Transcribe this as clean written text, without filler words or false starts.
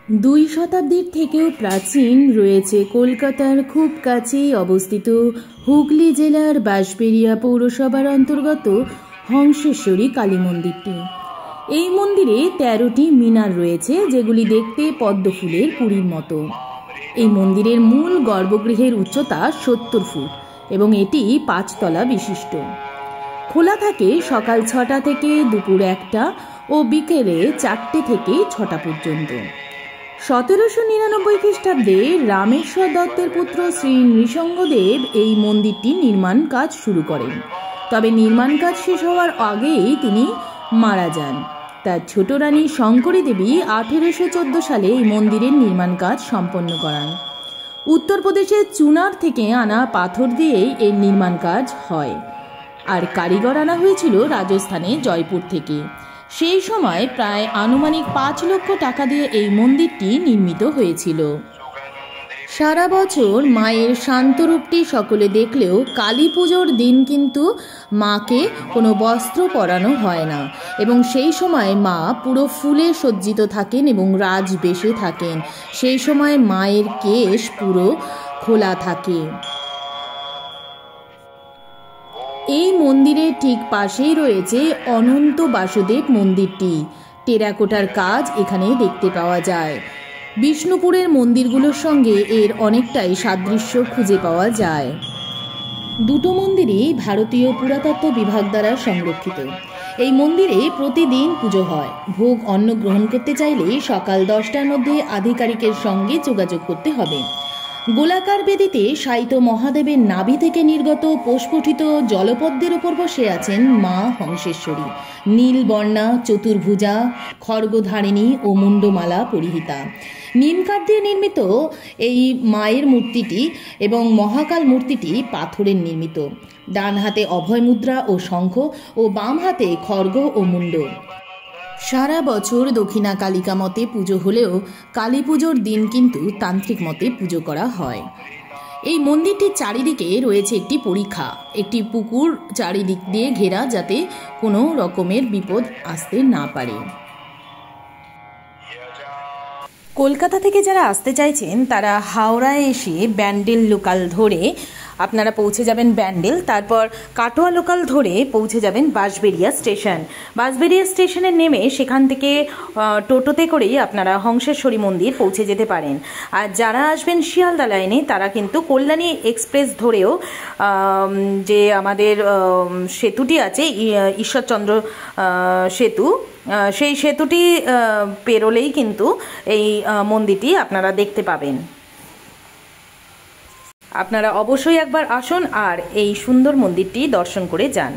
দুই শতাব্দীর থেকেও প্রাচীন রয়েছে কলকাতার খুব কাছেই অবস্থিত হুগলি জেলার বাঁশবেড়িয়া পৌরসভার অন্তর্গত হংসেশ্বরী কালী মন্দিরটি। এই মন্দিরে ১৩টি মিনার রয়েছে, যেগুলি দেখতে পদ্ম ফুলের কুড়ির মতো। এই মন্দিরের মূল গর্ভগৃহের উচ্চতা ৭০ ফুট এবং এটি ৫ তলা বিশিষ্ট। খোলা থাকে সকাল ৬টা থেকে দুপুর ১টা ও বিকেলে ৪টে থেকে ৬টা পর্যন্ত। ১৭৯৯ খ্রিস্টাব্দে রামেশ্বর দত্তের পুত্র শ্রী নৃসিংহদেব এই মন্দিরটি নির্মাণ কাজ শুরু করেন। তবে নির্মাণ কাজ শেষ হওয়ার আগেই তিনি মারা যান। তার ছোট রানী শঙ্করী দেবী ১৮১৪ সালে এই মন্দিরের নির্মাণ কাজ সম্পন্ন করান। উত্তরপ্রদেশের চুনার থেকে আনা পাথর দিয়েই এর নির্মাণ কাজ হয়, আর কারিগর আনা হয়েছিল রাজস্থানে জয়পুর থেকে। সেই সময় প্রায় আনুমানিক ৫ লক্ষ টাকা দিয়ে এই মন্দিরটি নির্মিত হয়েছিল। সারা বছর মায়ের শান্ত রূপটি সকলে দেখলেও কালী পুজোর দিন কিন্তু মাকে কোনো বস্ত্র পরানো হয় না, এবং সেই সময় মা পুরো ফুলে সজ্জিত থাকেন এবং রাজবেশে থাকেন। সেই সময় মায়ের কেশ পুরো খোলা থাকে। এই মন্দিরের ঠিক পাশেই রয়েছে অনন্ত বাসুদেব মন্দিরটি। টেরাকোটার কাজ এখানে দেখতে পাওয়া যায়। বিষ্ণুপুরের মন্দিরগুলোর সঙ্গে এর অনেকটাই সাদৃশ্য খুঁজে পাওয়া যায়। দুটো মন্দিরই ভারতীয় পুরাতত্ত্ব বিভাগ দ্বারা সংরক্ষিত। এই মন্দিরে প্রতিদিন পুজো হয়। ভোগ অন্ন গ্রহণ করতে চাইলে সকাল 10টার মধ্যে আধিকারিকের সঙ্গে যোগাযোগ করতে হবে। গোলাকার বেদিতে শায়িত মহাদেবের নাভি থেকে নির্গত প্রস্ফুটিত জলপদ্মের উপর বসে আছেন মা হংসেশ্বরী। নীলবর্ণা, চতুর্ভুজা, খড়গধারিণী ও মুন্ডমালা পরিহিতা। নিমকাঠ দিয়ে নির্মিত এই মায়ের মূর্তিটি এবং মহাকাল মূর্তিটি পাথরের নির্মিত। ডান হাতে অভয় মুদ্রা ও শঙ্খ ও বাম হাতে খড়গ ও মুন্ড। সারা বছর দক্ষিণা কালিকা মতে পুজো হলেও কালী পুজোর দিন কিন্তু তান্ত্রিক মতে পুজো করা হয়। এই মন্দিরটির চারিদিকে রয়েছে একটি পরিখা, একটি পুকুর চারিদিক দিয়ে ঘেরা, যাতে কোনো রকমের বিপদ আসতে না পারে। কলকাতা থেকে যারা আসতে চাইছেন তারা হাওড়ায় এসে ব্যান্ডেল লোকাল ধরে আপনারা পৌঁছে যাবেন ব্যান্ডেল, তারপর কাটোয়া লোকাল ধরে পৌঁছে যাবেন বাঁশবেড়িয়া স্টেশন। বাঁশবেড়িয়া স্টেশনে নেমে সেখান থেকে টোটোতে করেই আপনারা হংসেশ্বরী মন্দির পৌঁছে যেতে পারেন। আর যারা আসবেন শিয়ালদা লাইনে তারা কিন্তু কল্যাণী এক্সপ্রেস ধরেও যে আমাদের সেতুটি আছে ঈশ্বরচন্দ্র সেতু, সেই সেতুটি পেরোলেই কিন্তু এই মন্দিরটি আপনারা দেখতে পাবেন। আপনারা অবশ্যই একবার আসুন আর এই সুন্দর মন্দিরটি দর্শন করে যান।